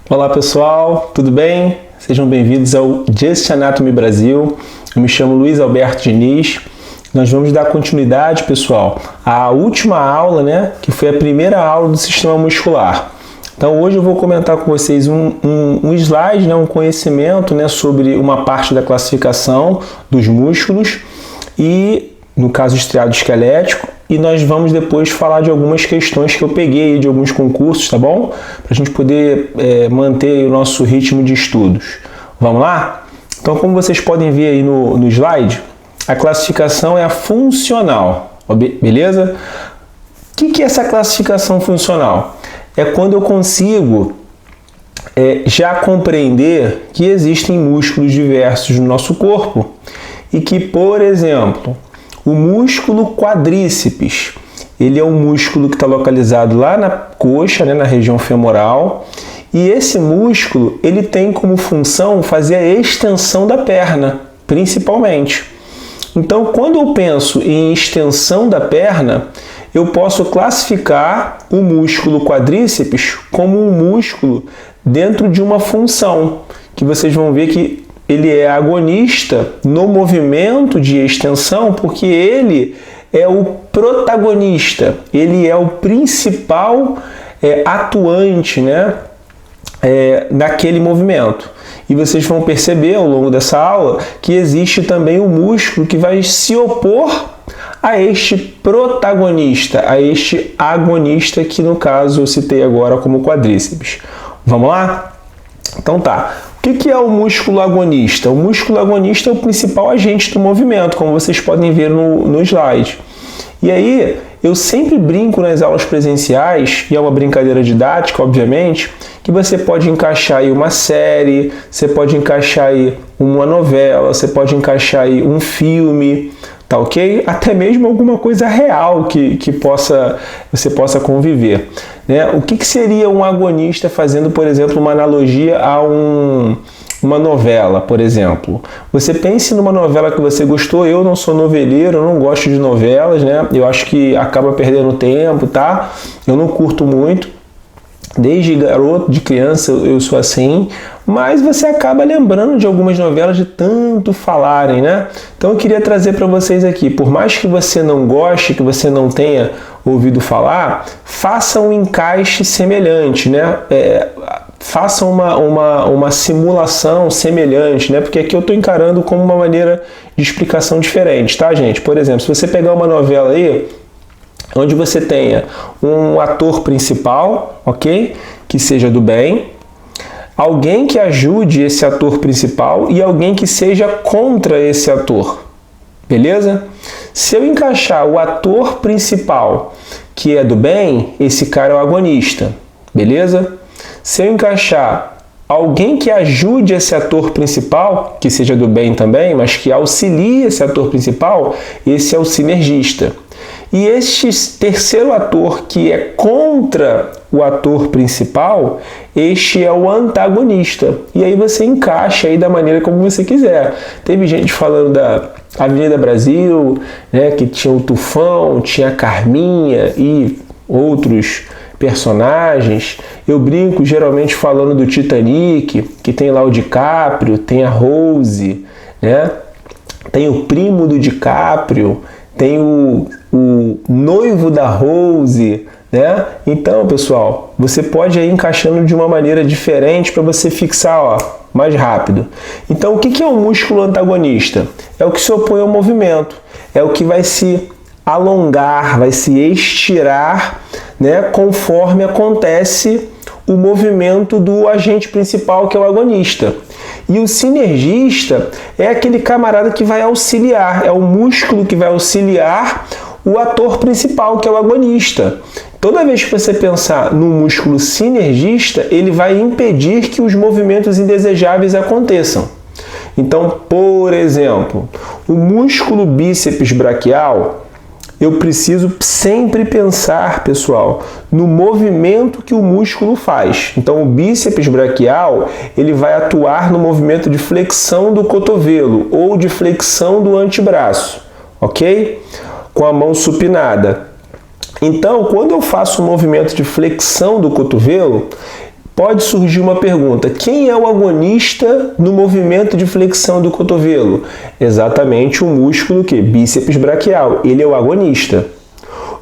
Olá pessoal, tudo bem? Sejam bem-vindos ao Just Anatomy Brasil. Eu me chamo Luiz Alberto Diniz. Nós vamos dar continuidade, pessoal, à última aula, que foi a primeira aula do sistema muscular. Então hoje eu vou comentar com vocês um slide, um conhecimento sobre uma parte da classificação dos músculos e, no caso, estriado esquelético, e nós vamos depois falar de algumas questões que eu peguei de alguns concursos, tá bom? Para a gente poder manter o nosso ritmo de estudos. Vamos lá? Então, como vocês podem ver aí no slide, a classificação é a funcional, beleza? O que é essa classificação funcional? É quando eu consigo já compreender que existem músculos diversos no nosso corpo e que, por exemplo, o músculo quadríceps, ele é um músculo que está localizado lá na coxa, na região femoral, e esse músculo ele tem como função fazer a extensão da perna, principalmente. Então, quando eu penso em extensão da perna, eu posso classificar o músculo quadríceps como um músculo dentro de uma função, que vocês vão ver que ele é agonista no movimento de extensão, porque ele é o protagonista, ele é o principal atuante naquele movimento. E vocês vão perceber ao longo dessa aula que existe também um músculo que vai se opor a este protagonista, a este agonista, que no caso eu citei agora como quadríceps. Vamos lá? Então tá. O que é o músculo agonista? O músculo agonista é o principal agente do movimento, como vocês podem ver no slide. E aí, eu sempre brinco nas aulas presenciais, e é uma brincadeira didática, obviamente, que você pode encaixar aí uma série, você pode encaixar aí uma novela, você pode encaixar aí um filme, tá ok? Até mesmo alguma coisa real que você possa conviver. O que seria um agonista fazendo, por exemplo, uma analogia a uma novela, por exemplo? Você pense numa novela que você gostou. Eu não sou noveleiro, eu não gosto de novelas, eu acho que acaba perdendo tempo, tá? Eu não curto muito. Desde garoto, de criança, eu sou assim, mas você acaba lembrando de algumas novelas de tanto falarem, Então eu queria trazer para vocês aqui, por mais que você não goste, que você não tenha ouvido falar, faça um encaixe semelhante, faça uma simulação semelhante, porque aqui eu estou encarando como uma maneira de explicação diferente, tá, gente? Por exemplo, se você pegar uma novela aí, onde você tenha um ator principal, ok? Que seja do bem, alguém que ajude esse ator principal e alguém que seja contra esse ator, beleza? Se eu encaixar o ator principal que é do bem, esse cara é o agonista, beleza? Se eu encaixar alguém que ajude esse ator principal, que seja do bem também, mas que auxilie esse ator principal, esse é o sinergista. E este terceiro ator que é contra o ator principal, este é o antagonista. E aí você encaixa aí da maneira como você quiser. Teve gente falando da Avenida Brasil, que tinha o Tufão, tinha a Carminha e outros personagens. Eu brinco geralmente falando do Titanic, que tem lá o DiCaprio, tem a Rose, tem o primo do DiCaprio, tem o noivo da Rose, Então, pessoal, você pode ir encaixando de uma maneira diferente para você fixar, mais rápido. Então, o que é um músculo antagonista? É o que se opõe ao movimento, é o que vai se alongar, vai se estirar, conforme acontece o movimento do agente principal, que é o agonista. E o sinergista é aquele camarada que vai auxiliar, é o músculo que vai auxiliar o ator principal, que é o agonista. Toda vez que você pensar no músculo sinergista, ele vai impedir que os movimentos indesejáveis aconteçam. Então, por exemplo, o músculo bíceps braquial, eu preciso sempre pensar, pessoal, no movimento que o músculo faz. Então, o bíceps braquial, ele vai atuar no movimento de flexão do cotovelo ou de flexão do antebraço, ok? Com a mão supinada. Então, quando eu faço o movimento de flexão do cotovelo, pode surgir uma pergunta: quem é o agonista no movimento de flexão do cotovelo? Exatamente o músculo bíceps braquial. Ele é o agonista.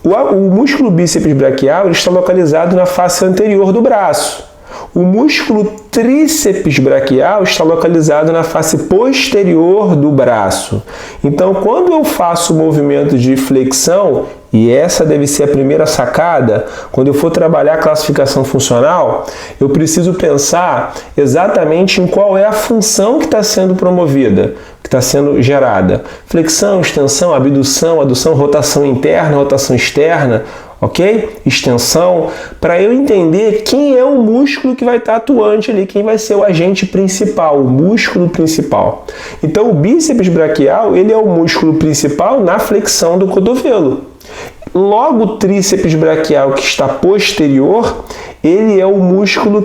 O músculo bíceps braquial está localizado na face anterior do braço. O músculo tríceps braquial está localizado na face posterior do braço. Então, quando eu faço o movimento de flexão, e essa deve ser a primeira sacada, quando eu for trabalhar a classificação funcional, eu preciso pensar exatamente em qual é a função que está sendo promovida, que está sendo gerada. Flexão, extensão, abdução, adução, rotação interna, rotação externa, ok? Extensão, para eu entender quem é o músculo que vai estar atuante ali, quem vai ser o agente principal, o músculo principal. Então, o bíceps braquial, ele é o músculo principal na flexão do cotovelo. Logo, o tríceps braquial, que está posterior, ele é o músculo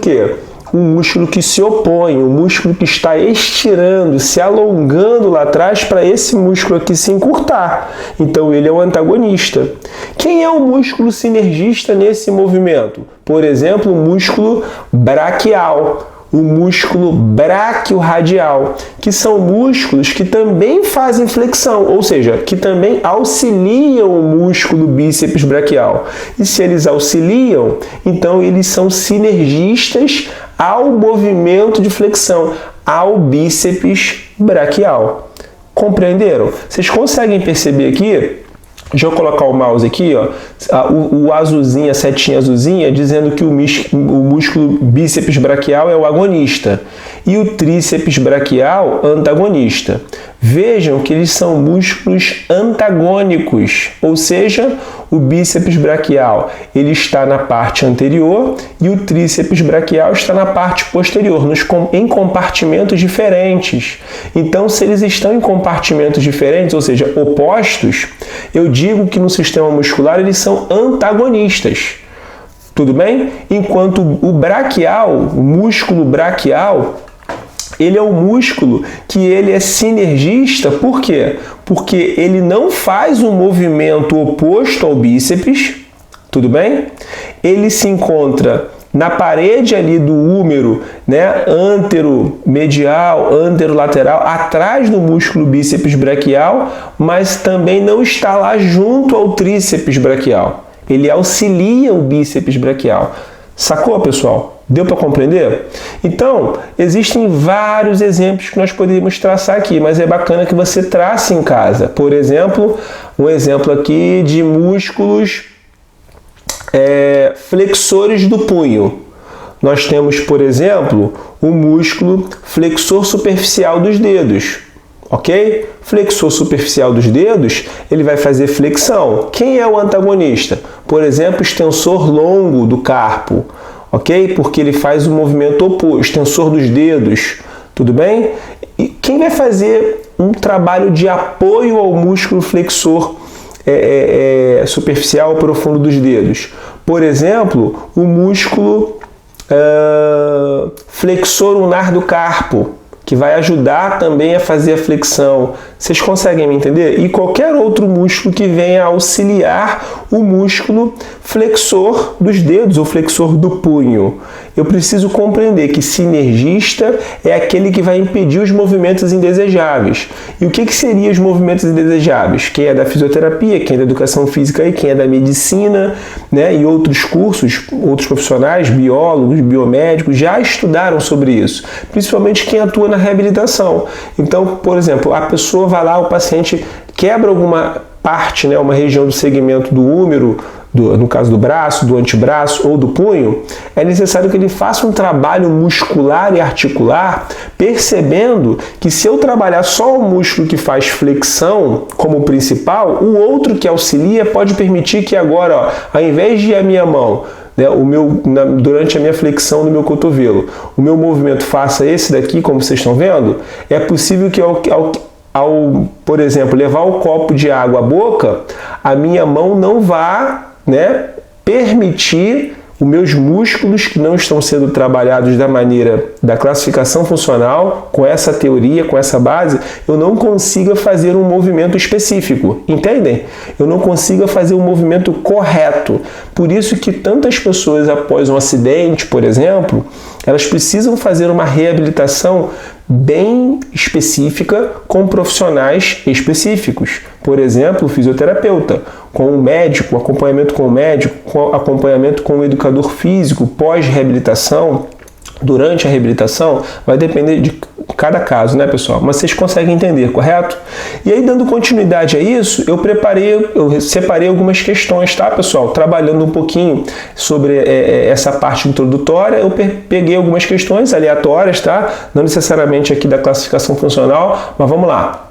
o músculo que se opõe, o músculo que está estirando, se alongando lá atrás para esse músculo aqui se encurtar. Então, ele é o antagonista. Quem é o músculo sinergista nesse movimento? Por exemplo, o músculo braquial, o músculo braquiorradial, que são músculos que também fazem flexão, ou seja, que também auxiliam o músculo bíceps braquial. E se eles auxiliam, então eles são sinergistas ao movimento de flexão, ao bíceps braquial. Compreenderam? Vocês conseguem perceber aqui? Deixa eu colocar o mouse aqui, ó, o azulzinho, a setinha azulzinha, dizendo que o músculo bíceps braquial é o agonista e o tríceps braquial antagonista. Vejam que eles são músculos antagônicos, ou seja, o bíceps braquial ele está na parte anterior e o tríceps braquial está na parte posterior, em compartimentos diferentes. Então, se eles estão em compartimentos diferentes, ou seja, opostos, eu digo que no sistema muscular eles são antagonistas. Tudo bem? Enquanto o braquial, o músculo braquial, ele é um músculo que ele é sinergista. Por quê? Porque ele não faz um movimento oposto ao bíceps, tudo bem? Ele se encontra na parede ali do húmero, né, anteromedial, anterolateral, atrás do músculo bíceps braquial, mas também não está lá junto ao tríceps braquial. Ele auxilia o bíceps braquial. Sacou, pessoal? Deu para compreender? Então, existem vários exemplos que nós poderíamos traçar aqui, mas é bacana que você trace em casa. Por exemplo, um exemplo aqui de músculos flexores do punho. Nós temos, por exemplo, o músculo flexor superficial dos dedos. Ok? Flexor superficial dos dedos, ele vai fazer flexão. Quem é o antagonista? Por exemplo, extensor longo do carpo. Ok? Porque ele faz o movimento oposto, extensor dos dedos. Tudo bem? E quem vai fazer um trabalho de apoio ao músculo flexor superficial profundo dos dedos? Por exemplo, o músculo flexor ulnar do carpo, que vai ajudar também a fazer a flexão. Vocês conseguem me entender? E qualquer outro músculo que venha auxiliar o músculo flexor dos dedos, ou flexor do punho. Eu preciso compreender que sinergista é aquele que vai impedir os movimentos indesejáveis. E o que seriam os movimentos indesejáveis? Quem é da fisioterapia, quem é da educação física e quem é da medicina, né, e outros cursos, outros profissionais, biólogos, biomédicos, já estudaram sobre isso. Principalmente quem atua na reabilitação. Então, por exemplo, a pessoa vai lá, o paciente quebra alguma parte, né, uma região do segmento do húmero, no caso do braço, do antebraço ou do punho, é necessário que ele faça um trabalho muscular e articular, percebendo que se eu trabalhar só o músculo que faz flexão como principal, o outro que auxilia pode permitir que agora, ó, ao invés de a minha mão, né, durante a minha flexão no meu cotovelo, o meu movimento faça esse daqui, como vocês estão vendo, é possível que ao, por exemplo, levar o copo de água à boca, a minha mão não vá, né, permitir os meus músculos que não estão sendo trabalhados da maneira da classificação funcional, com essa teoria, com essa base, eu não consiga fazer um movimento específico, entendem? Eu não consiga fazer um movimento correto. Por isso que tantas pessoas após um acidente, por exemplo, elas precisam fazer uma reabilitação bem específica com profissionais específicos. Por exemplo, o fisioterapeuta, com o médico, acompanhamento com o médico, com acompanhamento com o educador físico, pós-reabilitação, durante a reabilitação, vai depender de cada caso, né, pessoal? Mas vocês conseguem entender, correto? E aí, dando continuidade a isso, eu separei algumas questões, tá, pessoal? Trabalhando um pouquinho sobre essa parte introdutória, eu peguei algumas questões aleatórias, tá? Não necessariamente aqui da classificação funcional, mas vamos lá.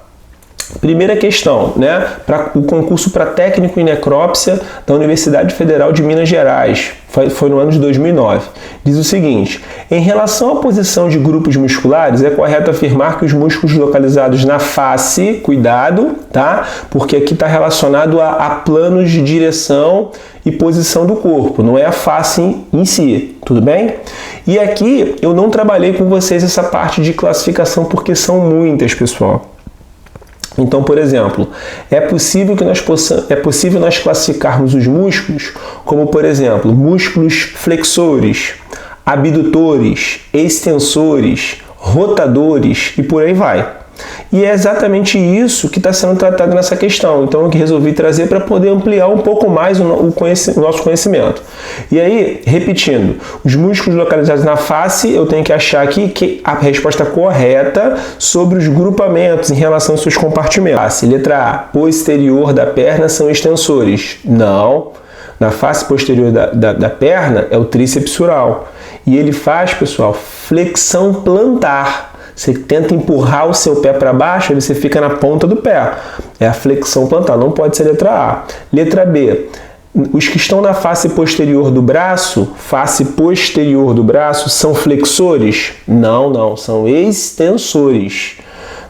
Primeira questão, né, para o concurso para técnico em necrópsia da Universidade Federal de Minas Gerais, foi no ano de 2009. Diz o seguinte: em relação à posição de grupos musculares, é correto afirmar que os músculos localizados na face, cuidado, tá? Porque aqui está relacionado a planos de direção e posição do corpo, não é a face em si, tudo bem? E aqui eu não trabalhei com vocês essa parte de classificação porque são muitas, pessoal. Então, por exemplo, é possível nós classificarmos os músculos como, por exemplo, músculos flexores, abdutores, extensores, rotadores e por aí vai. E é exatamente isso que está sendo tratado nessa questão. Então, eu resolvi trazer para poder ampliar um pouco mais o nosso conhecimento. E aí, repetindo, os músculos localizados na face, eu tenho que achar aqui que a resposta correta sobre os grupamentos em relação aos seus compartimentos. Face, letra A, posterior da perna são extensores. Não. Na face posterior da perna é o tríceps sural. E ele faz, pessoal, flexão plantar. Você tenta empurrar o seu pé para baixo, aí você fica na ponta do pé. É a flexão plantar, não pode ser letra A. Letra B. Os que estão na face posterior do braço, são flexores? Não, são extensores.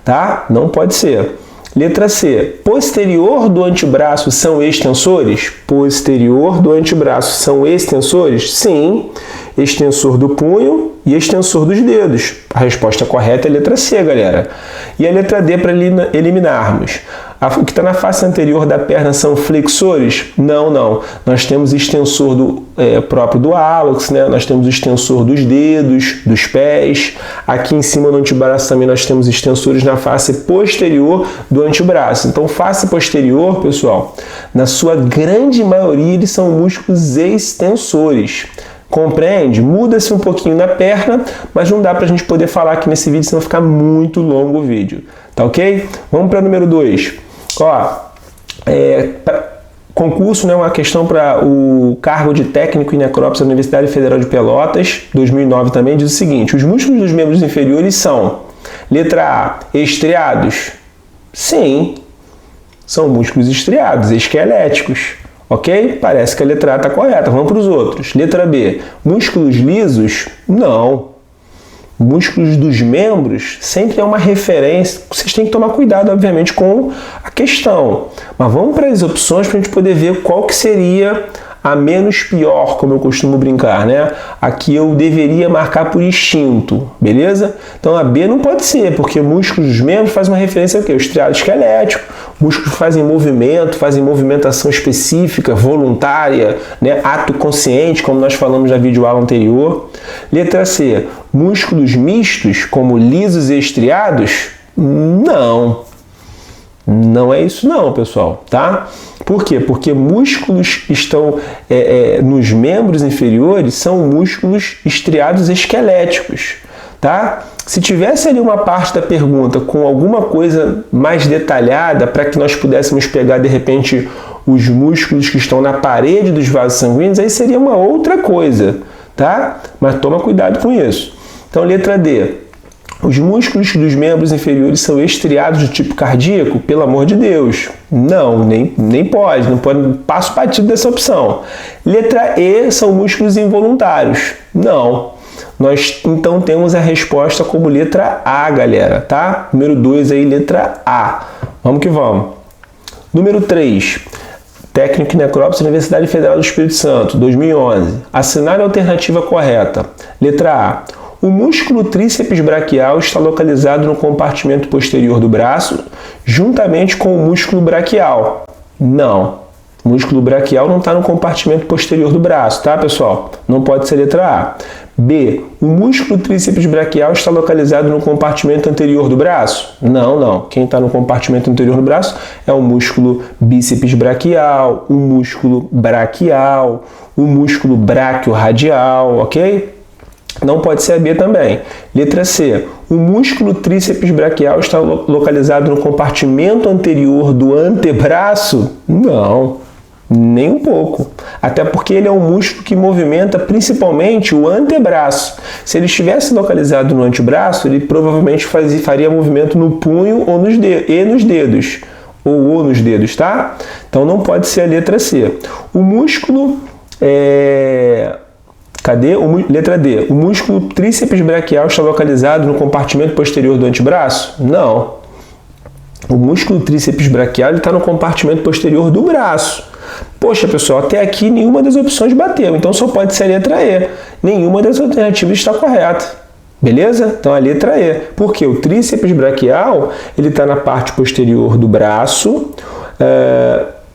Tá? Não pode ser. Letra C. Posterior do antebraço são extensores? Posterior do antebraço são extensores? Sim. Extensor do punho e extensor dos dedos. A resposta correta é a letra C, galera. E a letra D para eliminarmos. O que está na face anterior da perna são flexores? Não. Nós temos extensor próprio do hálux, né? Nós temos o extensor dos dedos, dos pés. Aqui em cima no antebraço também nós temos extensores na face posterior do antebraço. Então, face posterior, pessoal, na sua grande maioria, eles são músculos extensores. Compreende? Muda-se um pouquinho na perna, mas não dá para a gente poder falar aqui nesse vídeo, senão vai ficar muito longo o vídeo. Tá ok? Vamos para o número 2. Concurso, né, uma questão para o cargo de técnico em necrópsia da Universidade Federal de Pelotas, 2009 também, diz o seguinte: os músculos dos membros inferiores são, letra A, estriados? Sim, são músculos estriados, esqueléticos. Ok? Parece que a letra A está correta. Vamos para os outros. Letra B. Músculos lisos? Não. Músculos dos membros sempre é uma referência. Vocês têm que tomar cuidado, obviamente, com a questão. Mas vamos para as opções para a gente poder ver qual que seria a menos pior, como eu costumo brincar, né? Aqui eu deveria marcar por instinto, beleza? Então a B não pode ser, porque músculos dos membros faz uma referência ao quê? O estriado esquelético, músculos fazem movimento, fazem movimentação específica, voluntária, né? Ato consciente, como nós falamos na videoaula anterior. Letra C, músculos mistos, como lisos e estriados? Não é isso não, pessoal, tá? Por quê? Porque músculos que estão nos membros inferiores são músculos estriados esqueléticos, tá? Se tivesse ali uma parte da pergunta com alguma coisa mais detalhada para que nós pudéssemos pegar, de repente, os músculos que estão na parede dos vasos sanguíneos, aí seria uma outra coisa, tá? Mas toma cuidado com isso. Então, letra D. Os músculos dos membros inferiores são estriados do tipo cardíaco? Pelo amor de Deus. Não, nem pode. Não pode. Passo batido dessa opção. Letra E são músculos involuntários? Não. Nós, então, temos a resposta como letra A, galera, tá? Número 2 aí, letra A. Vamos que vamos. Número 3. técnico em necrópsia da Universidade Federal do Espírito Santo, 2011. Assinale a alternativa correta. Letra A. O músculo tríceps braquial está localizado no compartimento posterior do braço, juntamente com o músculo braquial. Não. O músculo braquial não está no compartimento posterior do braço, tá, pessoal? Não pode ser letra A. B. O músculo tríceps braquial está localizado no compartimento anterior do braço? Não, não. Quem está no compartimento anterior do braço é o músculo bíceps braquial, o músculo braquial, o músculo braquiorradial, ok? Não pode ser a B também. Letra C. O músculo tríceps braquial está localizado no compartimento anterior do antebraço? Não. Nem um pouco. Até porque ele é um músculo que movimenta principalmente o antebraço. Se ele estivesse localizado no antebraço, ele provavelmente faria movimento no punho ou nos dedos. Ou nos dedos, tá? Então não pode ser a letra C. O músculo Letra D. O músculo tríceps braquial está localizado no compartimento posterior do antebraço? Não. O músculo tríceps braquial está no compartimento posterior do braço. Poxa, pessoal, até aqui nenhuma das opções bateu, então só pode ser a letra E. Nenhuma das alternativas está correta. Beleza? Então a letra E. Porque o tríceps braquial ele está na parte posterior do braço.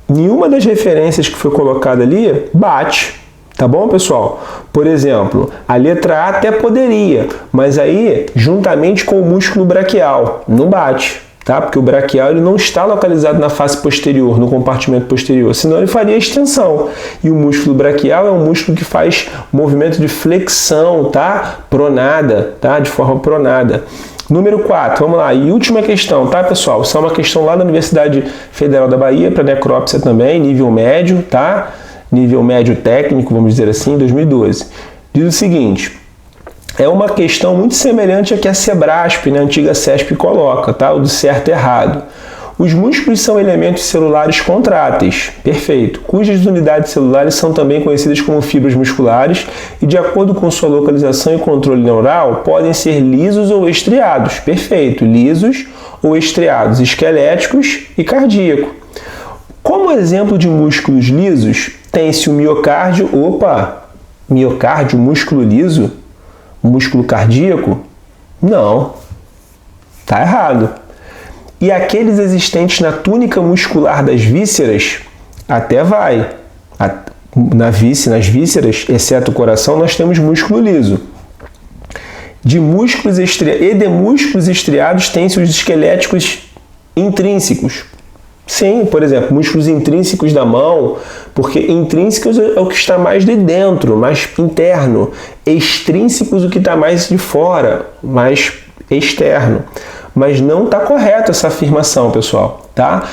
Nenhuma das referências que foi colocada ali bate. Tá bom, pessoal? Por exemplo, a letra A até poderia, mas aí juntamente com o músculo braquial, não bate. Tá? Porque o braquial ele não está localizado na face posterior, no compartimento posterior, senão ele faria extensão. E o músculo braquial é um músculo que faz movimento de flexão, tá? Pronada, tá? De forma pronada. Número 4, vamos lá. E última questão, tá, pessoal? Isso é uma questão lá da Universidade Federal da Bahia, para necrópsia também, nível médio, tá? Nível médio técnico, vamos dizer assim, 2012. Diz o seguinte: é uma questão muito semelhante à que a Sebrasp, na antiga CESP, coloca, tá? O do certo e errado. Os músculos são elementos celulares contráteis, perfeito, cujas unidades celulares são também conhecidas como fibras musculares e, de acordo com sua localização e controle neural, podem ser lisos ou estriados, perfeito, lisos ou estriados, esqueléticos e cardíaco. Como exemplo de músculos lisos, tem-se o miocárdio, miocárdio, músculo liso? Músculo cardíaco? Não. Tá errado. E aqueles existentes na túnica muscular das vísceras? Até vai. Nas vísceras, exceto o coração, nós temos músculo liso. De músculos estriados tem-se os esqueléticos intrínsecos. Sim, por exemplo, músculos intrínsecos da mão, porque intrínsecos é o que está mais de dentro, mais interno. Extrínsecos, o que está mais de fora, mais externo. Mas não está correto essa afirmação, pessoal, tá?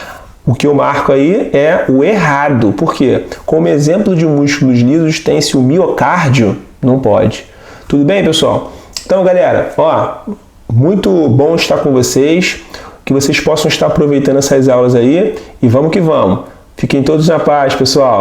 O que eu marco aí é o errado. Por quê? Como exemplo de músculos lisos tem-se o miocárdio? Não pode. Tudo bem, pessoal? Então, galera, muito bom estar com vocês. Que vocês possam estar aproveitando essas aulas aí e vamos que vamos. Fiquem todos na paz, pessoal.